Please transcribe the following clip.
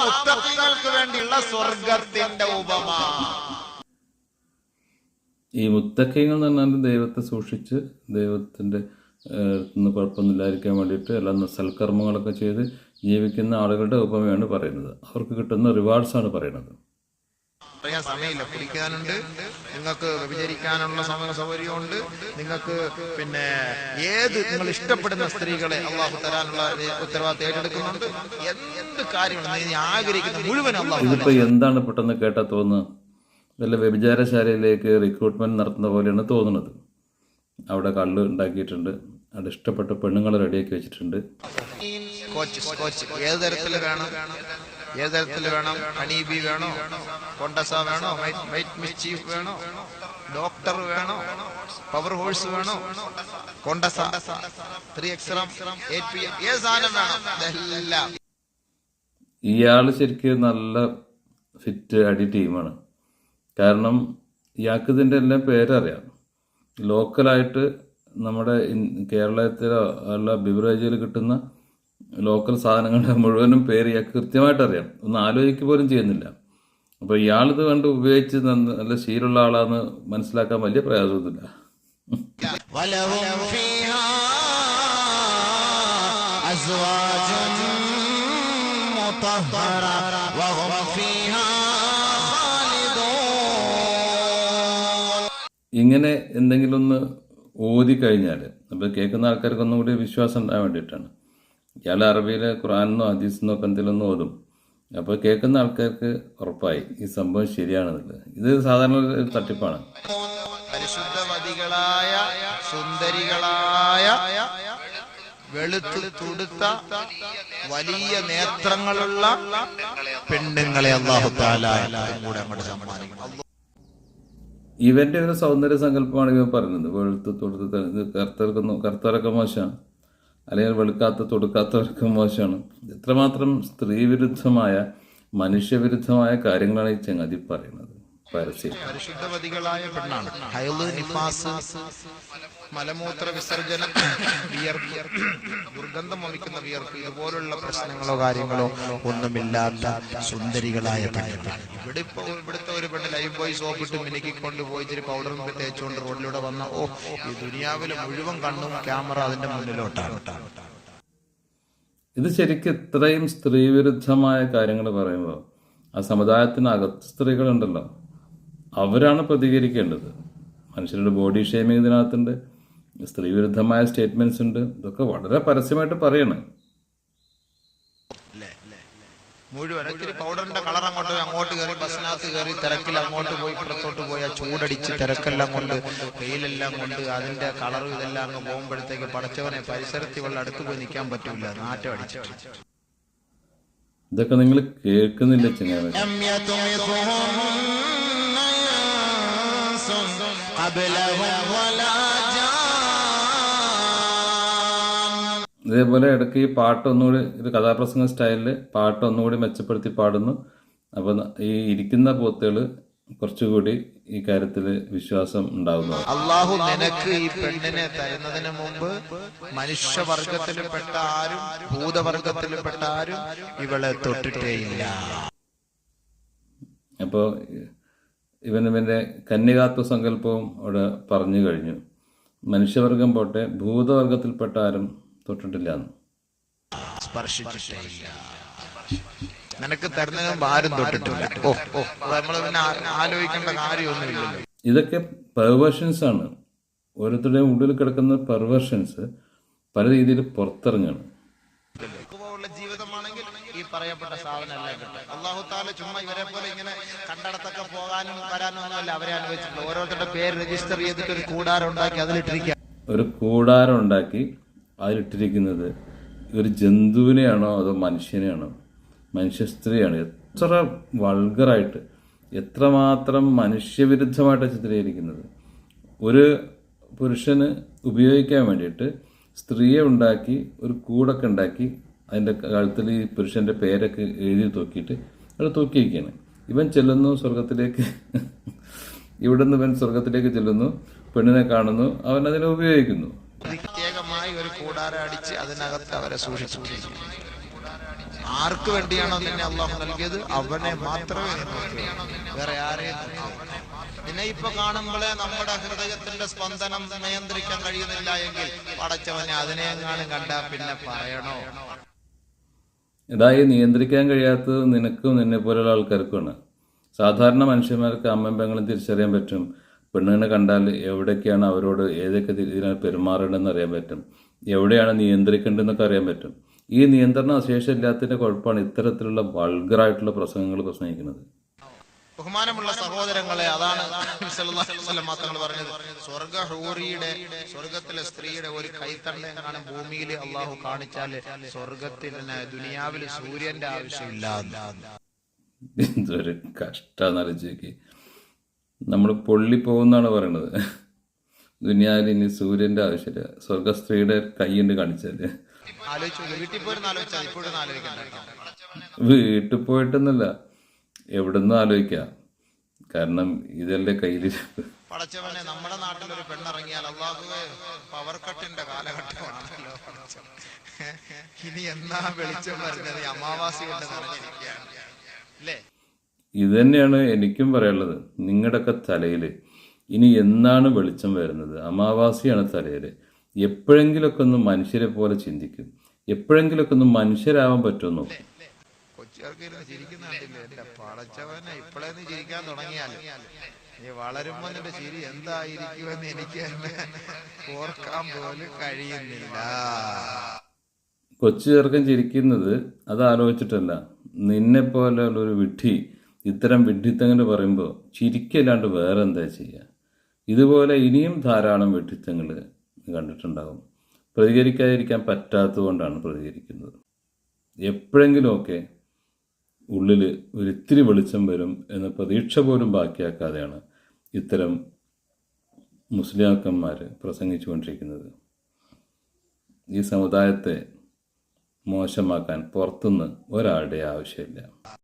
മുത്തഖീങ്ങൾക്ക് വേണ്ടിയുള്ള സ്വർഗത്തിന്റെ ഉപമ. ഈ മുത്തഖീങ്ങൾ എന്ന് പറഞ്ഞാൽ ദൈവത്തെ സൂക്ഷിച്ച് ദൈവത്തിൻ്റെ കുഴപ്പമൊന്നുമില്ലാതിരിക്കാൻ വേണ്ടിയിട്ട് എല്ലാ സൽക്കർമ്മങ്ങളൊക്കെ ചെയ്ത് ജീവിക്കുന്ന ആളുകളുടെ ഉപമയാണ് പറയുന്നത്. അവർക്ക് കിട്ടുന്ന റിവാർഡ്സാണ് പറയുന്നത്. പറയാൻ സമയമില്ല, കുടിക്കാനുണ്ട്, നിങ്ങൾക്ക് വ്യഭിചരിക്കാനുള്ള സൗകര്യമുണ്ട്, നിങ്ങൾക്ക് പിന്നെ ഏത് നിങ്ങൾ ഇഷ്ടപ്പെടുന്ന സ്ത്രീകളെ അള്ളാഹു തരാനുള്ള ഉത്തരവാദിത്തം ഏറ്റെടുക്കുന്നുണ്ട്. എന്ത് കാര്യമാണ് നീ ആഗ്രഹിക്കുന്ന മുഴുവൻ അള്ളാഹു. ഇതിപ്പോൾ എന്താണ് പെട്ടെന്ന് കേട്ടാൽ തോന്നുക, വല്ല വ്യഭിചാരശാലയിലേക്ക് റിക്രൂട്ട്മെന്റ് നടത്തുന്ന പോലെയാണ് തോന്നുന്നത്. അവിടെ കള്ള് ഉണ്ടാക്കിയിട്ടുണ്ട്, അവിടെ ഇഷ്ടപ്പെട്ട പെണ്ണുങ്ങളെ റെഡിയാക്കി വെച്ചിട്ടുണ്ട്. ഏത് തരത്തിൽ വേണം, ഏത് തരത്തിൽ വേണം? ഹണീബി വേണോ, കൊണ്ടസ വേണോ, വൈറ്റ് മിസ്ചീഫ് വേണോ, ഡോക്ടർ വേണോ, പവർ ഹോഴ്സ് വേണോ, കൊണ്ടസ 3XM 8PM ഏത് സാധനം വേണം? ഇതെല്ലാം. ഇയാൾ ശരിക്കും നല്ല ഫിറ്റ് അടി ടീമാണ്. കാരണം ഇയാൾക്ക് ഇതിൻ്റെ എല്ലാം പേരറിയാം. ലോക്കലായിട്ട് നമ്മുടെ കേരളത്തിലോ അല്ല ബിവറേജിൽ കിട്ടുന്ന ലോക്കൽ സാധനങ്ങളുടെ മുഴുവനും പേര് ഇയാൾക്ക് കൃത്യമായിട്ട് അറിയാം. ഒന്ന് ആലോചിക്കുക പോലും ചെയ്യുന്നില്ല. അപ്പോൾ ഇയാളിത് കണ്ട് ഉപയോഗിച്ച് നല്ല ശീലമുള്ള ആളാന്ന് മനസ്സിലാക്കാൻ വലിയ പ്രയാസമൊന്നുമില്ല. ഇങ്ങനെ എന്തെങ്കിലും ഒന്ന് ഓതി കഴിഞ്ഞാൽ അപ്പോൾ കേൾക്കുന്ന ആൾക്കാർക്ക് ഒന്നും കൂടി വിശ്വാസം ഉണ്ടാകാൻ വേണ്ടിയിട്ടാണ്. ഇയാൾ അറബിയിലെ ഖുർആനെന്നോ ഹദീസിന്നോ ഒക്കെ എന്തെങ്കിലും ഓതും. അപ്പോൾ കേൾക്കുന്ന ആൾക്കാർക്ക് ഉറപ്പായി ഈ സംഭവം ശരിയാണെന്നുള്ളത്. ഇത് സാധാരണ ഒരു തട്ടിപ്പാണ്. പരിശുദ്ധവതികളായ സുന്ദരികളായ വെളുത്തു തുടുത്ത വലിയ നേത്രങ്ങളുള്ള പെണ്ണുങ്ങളെ അല്ലാഹു തആല കൂടെ അങ്ങോട്ട് സമ്മാനിക്കും. ഇവന്റെ ഒരു സൗന്ദര്യ സങ്കല്പമാണ് ഇവൻ പറയുന്നത്. വെളുത്ത് തൊടുത്ത് കറുത്തവരൊക്കെ മോശമാണ്, അല്ലെങ്കിൽ വെളുക്കാത്ത തൊടുക്കാത്തവരൊക്കെ മോശമാണ്. എത്രമാത്രം സ്ത്രീവിരുദ്ധമായ മനുഷ്യവിരുദ്ധമായ കാര്യങ്ങളാണ് ഈ ചങ്ങാതി പറയുന്നത്. പരസ്യം പരിശുദ്ധവതികളായ പെണ്ണാണ്. ഹൈള്, നിഫാസ്, മലമൂത്ര വിസർജനം, വിയർപ്പ്, ദുർഗന്ധം വമിക്കുന്ന വിയർപ്പ്, ഇതുപോലുള്ള പ്രശ്നങ്ങളോ കാര്യങ്ങളോ ഒന്നുമില്ലാത്ത സുന്ദരികളായ പെണ്ണുങ്ങൾ. ഇവിടുത്തെ ഒരു പെണ്ണ് ലൈഫ് ബോയ് സോപ്പിട്ട് മിനുക്കിക്കൊണ്ട് പോയി ഇച്ചിരി പൗഡറും തേച്ചുകൊണ്ട് റോഡിലൂടെ വന്ന ഈ ദുനിയാവിലെ മുഴുവൻ കണ്ണും ക്യാമറ അതിന്റെ മുന്നിലോട്ടാണ്. ഇത് ശരിക്കും ഇത്രയും സ്ത്രീവിരുദ്ധമായ കാര്യങ്ങൾ പറയുമ്പോൾ ആ സമുദായത്തിനകത്ത് സ്ത്രീകളുണ്ടല്ലോ, അവരാണ് പ്രതികരിക്കേണ്ടത്. മനുഷ്യരുടെ ബോഡി ഷേമിങ് ഇതിനകത്തുണ്ട്, സ്ത്രീവിരുദ്ധമായ സ്റ്റേറ്റ്മെന്റ്സ് ഉണ്ട്. ഇതൊക്കെ വളരെ പരസ്യമായിട്ട് പറയണം. മുഴുവൻ പൗഡറിന്റെ കളർ അങ്ങോട്ട് കയറി, ബസ്സിനകത്ത് കയറി, തിരക്കിൽ അങ്ങോട്ട് പോയി ഇപ്പുറത്തോട്ട് പോയി ചൂടടിച്ച് തിരക്കെല്ലാം കൊണ്ട് വെയിലെല്ലാം കൊണ്ട് അതിന്റെ കളറും ഇതെല്ലാം അങ്ങ് പോകുമ്പോഴത്തേക്ക് പടച്ചവനെ പരിസരത്തിൽ വെള്ളം അടുത്ത് പോയി നിൽക്കാൻ പറ്റൂല, നാറ്റം അടിച്ചിട്ട്. ഇതൊക്കെ നിങ്ങൾ കേൾക്കുന്നില്ല ചെങ്ങായി. ഇതേപോലെ ഇടയ്ക്ക് ഈ പാട്ട് ഒന്നുകൂടി ഒരു കഥാപ്രസംഗ സ്റ്റൈലില് പാട്ട് ഒന്നുകൂടി മെച്ചപ്പെടുത്തി പാടുന്നു. അപ്പം ഈ ഇരിക്കുന്ന പോത്തുകൾ കുറച്ചുകൂടി ഈ കാര്യത്തിൽ വിശ്വാസം ഉണ്ടാകുന്നു. അള്ളാഹു നിനക്ക് ഈ പെണ്ണിനെ തരുന്നതിന് മുമ്പ് മനുഷ്യവർഗത്തിൽപ്പെട്ട ആരും ഭൂതവർഗത്തിൽപ്പെട്ട ആരും ഇവളെ തൊട്ടിട്ടേയില്ല. അപ്പോൾ ഇവന്റെ കന്യകാത്വ സങ്കല്പവും അവിടെ പറഞ്ഞു കഴിഞ്ഞു. മനുഷ്യവർഗം പോട്ടെ, ഭൂതവർഗത്തിൽപ്പെട്ട ആരും തൊട്ടിട്ടില്ല, സ്പർശിച്ചിട്ടില്ല. നിനക്ക് തരുന്നതിന് മുമ്പ് ആരും തൊട്ടിട്ടില്ല. നമ്മൾ പിന്നെ ആലോചിക്കേണ്ട കാര്യമൊന്നുമില്ലല്ലോ. ഇതൊക്കെ പെർവേർഷൻസ് ആണ്. ഓരോരുത്തരുടെയും ഉള്ളിൽ കിടക്കുന്ന പെർവേർഷൻസ് പല രീതിയിൽ പുറത്തിറങ്ങാണ്. ജീവിതമാണെങ്കിൽ ഈ പറയപ്പെട്ട സാധനമല്ല കിട്ടും. അല്ലാഹു തആല ചുമ്മാ ഇവരെ പോലെ ഇങ്ങനെ കണ്ടടത്തൊക്കെ പോകാനും വരാനും ഒന്നുമല്ല അവരെ അനുവദിച്ചിട്ടുള്ളത്. ഓരോരുത്തരുടെ പേര് രജിസ്റ്റർ ചെയ്തിട്ട് ഒരു കൂടാരം ഉണ്ടാക്കി അതിലിട്ടിരിക്കുക. ഒരു കൂടാരം ഉണ്ടാക്കി അതിലിട്ടിരിക്കുന്നത് ഒരു ജന്തുവിനെയാണോ അതോ മനുഷ്യനെയാണോ? മനുഷ്യ സ്ത്രീയാണ്. എത്ര വൾഗറായിട്ട്, എത്രമാത്രം മനുഷ്യവിരുദ്ധമായിട്ട് ചിത്രീകരിക്കുന്നത്. ഒരു പുരുഷന് ഉപയോഗിക്കാൻ വേണ്ടിയിട്ട് സ്ത്രീയെ ഉണ്ടാക്കി ഒരു കൂടൊക്കെ ഉണ്ടാക്കി അതിൻ്റെ കഴുത്തിൽ ഈ പുരുഷൻ്റെ പേരൊക്കെ എഴുതി തൂക്കിയിട്ട് അവിടെ തൂക്കിയിരിക്കുകയാണ്. ഇവൻ ചെല്ലുന്നു സ്വർഗത്തിലേക്ക്. ഇവിടെ നിന്ന് ഇവൻ സ്വർഗത്തിലേക്ക് ചെല്ലുന്നു, പെണ്ണിനെ കാണുന്നു, അവൻ അതിനെ ഉപയോഗിക്കുന്നു. പ്രത്യേകമായി ഒരു കൂടാരം അടിച്ച് അതിനകത്ത് അവരെ സൂക്ഷിച്ചിരിക്കുന്നു. ആർക്ക് വേണ്ടിയാണോ നിന്നെ അള്ളാഹു നൽകിയത് അവനെ മാത്രമേ വേറെ ആരെയും നിന്നെ ഇപ്പൊ കാണുമ്പോഴേ നമ്മുടെ ഹൃദയത്തിന്റെ സ്പന്ദനം നിയന്ത്രിക്കാൻ കഴിയുന്നില്ല എങ്കിൽ പടച്ചവനെ അതിനെ എങ്ങാനും കണ്ടാ പിന്നെ പറയണോ? ഇതായി നിയന്ത്രിക്കാൻ കഴിയാത്തത് നിനക്കും നിന്നെ പോലെയുള്ള ആൾക്കാർക്കുമാണ്. സാധാരണ മനുഷ്യന്മാർക്ക് അമ്മയും പെങ്ങളും തിരിച്ചറിയാൻ പറ്റും. പെണ്ണുങ്ങളെ കണ്ടാൽ എവിടേക്കാണ് അവരോട് ഏതൊക്കെ രീതിയിലാണ് പെരുമാറേണ്ടതെന്ന് അറിയാൻ പറ്റും. എവിടെയാണ് നിയന്ത്രിക്കേണ്ടതെന്നൊക്കെ അറിയാൻ പറ്റും. ഈ നിയന്ത്രണ ശേഷം ഇല്ലാത്തതിന്റെ കുഴപ്പമാണ് ഇത്തരത്തിലുള്ള വൾഗറായിട്ടുള്ള പ്രസംഗങ്ങൾ പ്രസംഗിക്കുന്നത്. ബഹുമാനമുള്ള സഹോദരങ്ങളെ, അതാണ് തങ്ങൾ പറഞ്ഞത്, സ്വർഗത്തിലെ സ്ത്രീയുടെ ഒരു കൈത്തണ്ട എങ്ങാനും ഭൂമിയിൽ അള്ളാഹു കാണിച്ചാല് സ്വർഗത്തിന് ദുനിയാവിൽ സൂര്യന്റെ ആവശ്യമില്ല. എന്തൊരു കഷ്ടാന്നറിച്ചേക്ക്. നമ്മൾ പൊള്ളിപ്പോകുന്നാണ് പറയണത്. ദുനിയാവിൽ ഇനി സൂര്യന്റെ ആവശ്യമില്ല, സ്വർഗസ്ത്രീയുടെ കൈയുണ്ട് കാണിച്ചാല്. വീട്ടിൽ പോയിട്ടൊന്നുമില്ല, എവിടുന്നും ആലോചിക്കാം. കാരണം ഇതല്ലേ കയ്യിൽ. പടച്ചവനെ, നമ്മുടെ നാട്ടിലൊരു പെണ്ണിറങ്ങിയാൽ അള്ളാഹുവേ പവർ കട്ടിന്റെ കാലഘട്ടമാണല്ലോ. ഇനി എന്നാ വെളിച്ചം വരുന്നത്? അമാവാസി കൊണ്ട് നിറഞ്ഞിരിക്കുകയാണ് അല്ലേ? ഇത് തന്നെയാണ് എനിക്കും പറയാനുള്ളത്. നിങ്ങളുടെയൊക്കെ തലയിൽ ഇനി എന്നാണ് വെളിച്ചം വരുന്നത്? അമാവാസിയാണ് തലയിൽ. എപ്പോഴെങ്കിലുമൊക്കെ ഒന്ന് മനുഷ്യരെ പോലെ ചിന്തിക്കും. എപ്പോഴെങ്കിലുമൊക്കെ ഒന്ന് മനുഷ്യരാവാൻ പറ്റുമെന്നോ? കൊച്ചുകാർക്ക് ചിരിക്കുന്നുണ്ടില്ലേ? എന്റെ പടച്ചവനെ, ഇപ്പോഴേന്ന് ചിരിക്കാൻ തുടങ്ങിയാൽ ഈ വളരുമ്പോ നിന്റെ ചിരി എന്തായിരിക്കുമെന്ന് എനിക്ക് ഓർക്കാൻ പോലും കഴിയുന്നില്ല. കൊച്ചു ചെറുക്കൻ ചിരിക്കുന്നത് അത് ആലോചിച്ചിട്ടല്ല. നിന്നെ പോലെ ഒരു വിഡ്ഢി ഇത്തരം വിഡ്ഢിത്തങ്ങൾ പറയുമ്പോൾ ചിരിക്കല്ലാണ്ട് വേറെ എന്താ ചെയ്യുക? ഇതുപോലെ ഇനിയും ധാരാളം വിഡ്ഢിത്തങ്ങൾ കണ്ടിട്ടുണ്ടാകും. പ്രതികരിക്കാതിരിക്കാൻ പറ്റാത്തതുകൊണ്ടാണ് പ്രതികരിക്കുന്നത്. എപ്പോഴെങ്കിലുമൊക്കെ ഉള്ളിൽ ഒരിത്തിരി വെളിച്ചം വരും എന്ന പ്രതീക്ഷ പോലും ബാക്കിയാക്കാതെയാണ് ഇത്തരം മുസ്ലിയാക്കന്മാർ പ്രസംഗിച്ചുകൊണ്ടിരിക്കുന്നത്. ഈ സമുദായത്തെ മോശമാക്കാൻ പുറത്തുനിന്ന് ഒരാളുടെ ആവശ്യമില്ല.